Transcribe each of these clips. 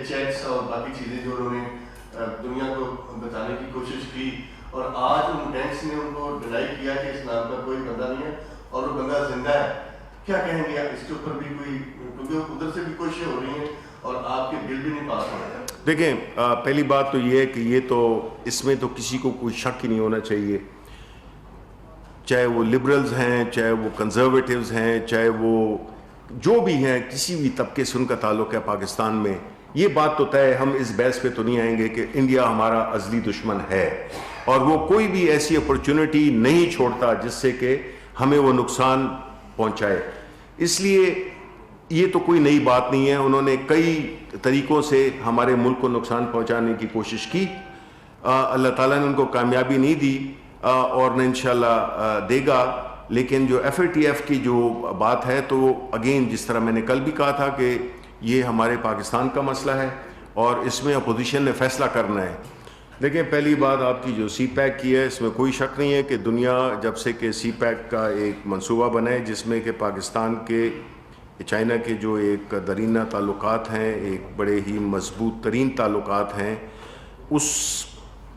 Chats اور باقی چیزیں جو انہوں نے دنیا کو بتانے کی کوشش کی، اور آج ان بینکس نے ان کو ڈینائی کیا کہ اس نام کا کوئی بندہ نہیں ہے اور وہ بندہ زندہ ہے. کیا کہیں گے آپ اس کے اوپر بھی؟ کوئی کیونکہ ادھر سے بھی کوششیں ہو رہی ہیں اور آپ کے بل بھی نہیں پاس ہو رہے ہیں. دیکھیں، پہلی بات تو یہ ہے کہ یہ تو اس میں تو کسی کو کوئی شک ہی نہیں ہونا چاہیے، چاہے وہ لبرلز ہیں، چاہے وہ کنزرویٹیوز ہیں، چاہے وہ جو بھی ہیں، کسی بھی طبقے سے ان کا تعلق ہے پاکستان میں. یہ بات تو طے، ہم اس بحث پہ تو نہیں آئیں گے کہ انڈیا ہمارا ازلی دشمن ہے اور وہ کوئی بھی ایسی اپرچونٹی نہیں چھوڑتا جس سے کہ ہمیں وہ نقصان پہنچائے. اس لیے یہ تو کوئی نئی بات نہیں ہے، انہوں نے کئی طریقوں سے ہمارے ملک کو نقصان پہنچانے کی کوشش کی. اللہ تعالیٰ نے ان کو کامیابی نہیں دی اور نہ انشاءاللہ دے گا. لیکن جو FATF کی جو بات ہے تو اگین جس طرح میں نے کل بھی کہا تھا کہ یہ ہمارے پاکستان کا مسئلہ ہے اور اس میں اپوزیشن نے فیصلہ کرنا ہے. دیکھیں، پہلی بات آپ کی جو سی پیک کی ہے، اس میں کوئی شک نہیں ہے کہ دنیا جب سے کہ سی پیک کا ایک منصوبہ بنا ہے جس میں کہ پاکستان کے چائنا کے جو ایک درینہ تعلقات ہیں، ایک بڑے ہی مضبوط ترین تعلقات ہیں، اس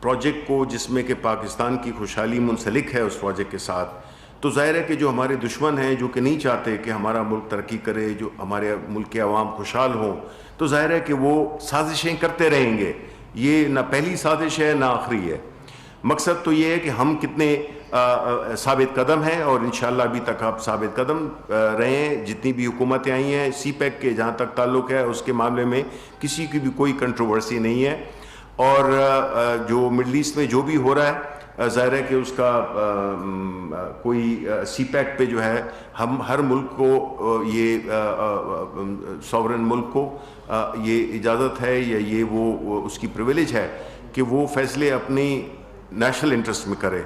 پروجیکٹ کو جس میں کہ پاکستان کی خوشحالی منسلک ہے اس پروجیکٹ کے ساتھ، تو ظاہر ہے کہ جو ہمارے دشمن ہیں جو کہ نہیں چاہتے کہ ہمارا ملک ترقی کرے، جو ہمارے ملک کے عوام خوشحال ہوں، تو ظاہر ہے کہ وہ سازشیں کرتے رہیں گے. یہ نہ پہلی سازش ہے نہ آخری ہے. مقصد تو یہ ہے کہ ہم کتنے ثابت قدم ہیں اور انشاءاللہ ابھی تک آپ ثابت قدم رہے ہیں. جتنی بھی حکومتیں آئی ہیں سی پیک کے جہاں تک تعلق ہے اس کے معاملے میں کسی کی بھی کوئی کنٹروورسی نہیں ہے. اور جو مڈل ایسٹ میں جو بھی ہو رہا ہے ظاہر ہے کہ اس کا کوئی سی پیک پہ جو ہے ہم ہر ملک کو یہ سوورن ملک کو یہ اجازت ہے یا یہ وہ اس کی پریویلیج ہے کہ وہ فیصلے اپنی نیشنل انٹرسٹ میں کرے.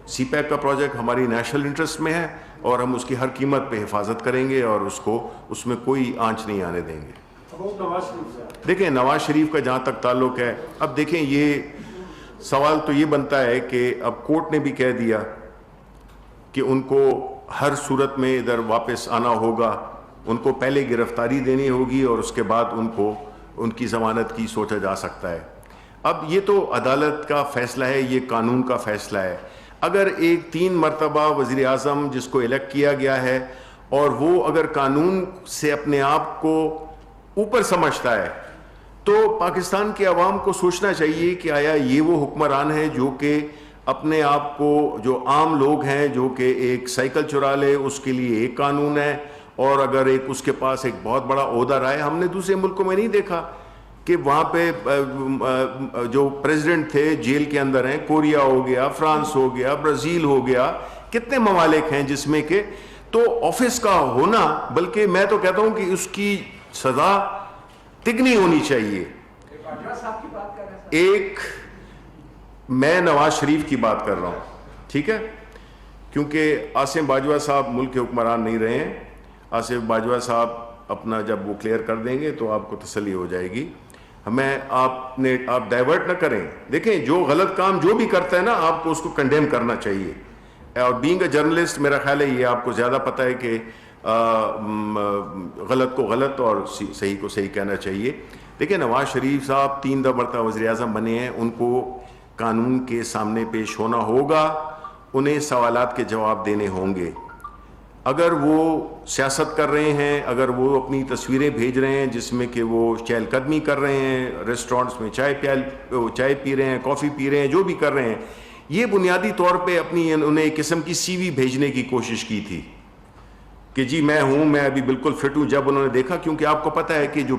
سی پیک کا پروجیکٹ ہماری نیشنل انٹرسٹ میں ہے اور ہم اس کی ہر قیمت پہ حفاظت کریں گے اور اس میں کوئی آنچ نہیں آنے دیں گے. دیکھیں، نواز شریف کا جہاں تک تعلق ہے، اب دیکھیں یہ سوال تو یہ بنتا ہے کہ اب کورٹ نے بھی کہہ دیا کہ ان کو ہر صورت میں ادھر واپس آنا ہوگا، ان کو پہلے گرفتاری دینی ہوگی اور اس کے بعد ان کی ضمانت کی سوچا جا سکتا ہے. اب یہ تو عدالت کا فیصلہ ہے، یہ قانون کا فیصلہ ہے. اگر ایک 3 مرتبہ وزیر اعظم جس کو الیکٹ کیا گیا ہے اور وہ اگر قانون سے اپنے آپ کو اوپر سمجھتا ہے تو پاکستان کے عوام کو سوچنا چاہیے کہ آیا یہ وہ حکمران ہیں جو کہ اپنے آپ کو، جو عام لوگ ہیں جو کہ ایک سائیکل چرا لے اس کے لیے ایک قانون ہے، اور اگر ایک اس کے پاس ایک بہت بڑا عہدہ رہا ہے. ہم نے دوسرے ملکوں میں نہیں دیکھا کہ وہاں پہ جو پریزیڈنٹ تھے جیل کے اندر ہیں. کوریا ہو گیا، فرانس ہو گیا، برازیل ہو گیا، کتنے ممالک ہیں جس میں کہ تو آفس کا ہونا، بلکہ میں تو کہتا ہوں کہ اس کی سزا تگنی ہونی چاہیے. ایک میں نواز شریف کی بات کر رہا ہوں، ٹھیک ہے، کیونکہ عاصم باجوہ صاحب ملک کے حکمران نہیں رہے ہیں. عاصم باجوہ صاحب اپنا جب وہ کلیئر کر دیں گے تو آپ کو تسلی ہو جائے گی. آپ ڈائیورٹ نہ کریں. دیکھیں، جو غلط کام جو بھی کرتا ہے نا آپ کو اس کو کنڈیم کرنا چاہیے. اور بینگ اے جرنلسٹ میرا خیال ہے یہ آپ کو زیادہ پتہ ہے کہ غلط کو غلط اور صحیح کو صحیح کہنا چاہیے. دیکھیں، نواز شریف صاحب 3 مرتبہ وزیر اعظم بنے ہیں، ان کو قانون کے سامنے پیش ہونا ہوگا، انہیں سوالات کے جواب دینے ہوں گے. اگر وہ سیاست کر رہے ہیں، اگر وہ اپنی تصویریں بھیج رہے ہیں جس میں کہ وہ چہل قدمی کر رہے ہیں، ریسٹورنٹس میں چائے پی رہے ہیں، کافی پی رہے ہیں، جو بھی کر رہے ہیں، یہ بنیادی طور پہ انہیں ایک قسم کی سی وی بھیجنے کی کوشش کی تھی کہ جی میں ہوں، میں ابھی بالکل فٹ ہوں. جب انہوں نے دیکھا، کیونکہ آپ کو پتہ ہے کہ جو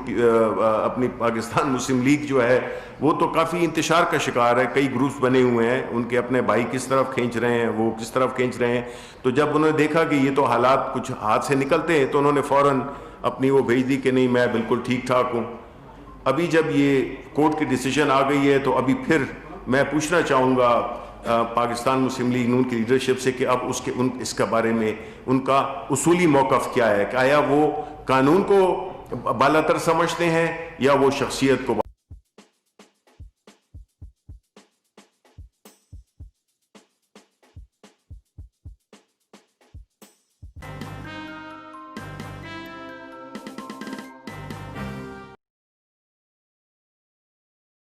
اپنی پاکستان مسلم لیگ جو ہے وہ تو کافی انتشار کا شکار ہے، کئی گروپس بنے ہوئے ہیں، ان کے اپنے بھائی کس طرف کھینچ رہے ہیں، وہ کس طرف کھینچ رہے ہیں. تو جب انہوں نے دیکھا کہ یہ تو حالات کچھ ہاتھ سے نکلتے ہیں تو انہوں نے فوراً اپنی وہ بھیج دی کہ نہیں میں بالکل ٹھیک ٹھاک ہوں. ابھی جب یہ کورٹ کی ڈیسیجن آ گئی ہے تو ابھی پھر میں پوچھنا چاہوں گا پاکستان مسلم لیگ نون کی لیڈرشپ سے کہ اب اس کے بارے میں ان کا اصولی موقف کیا ہے، کہ آیا وہ قانون کو بالاتر سمجھتے ہیں یا وہ شخصیت کو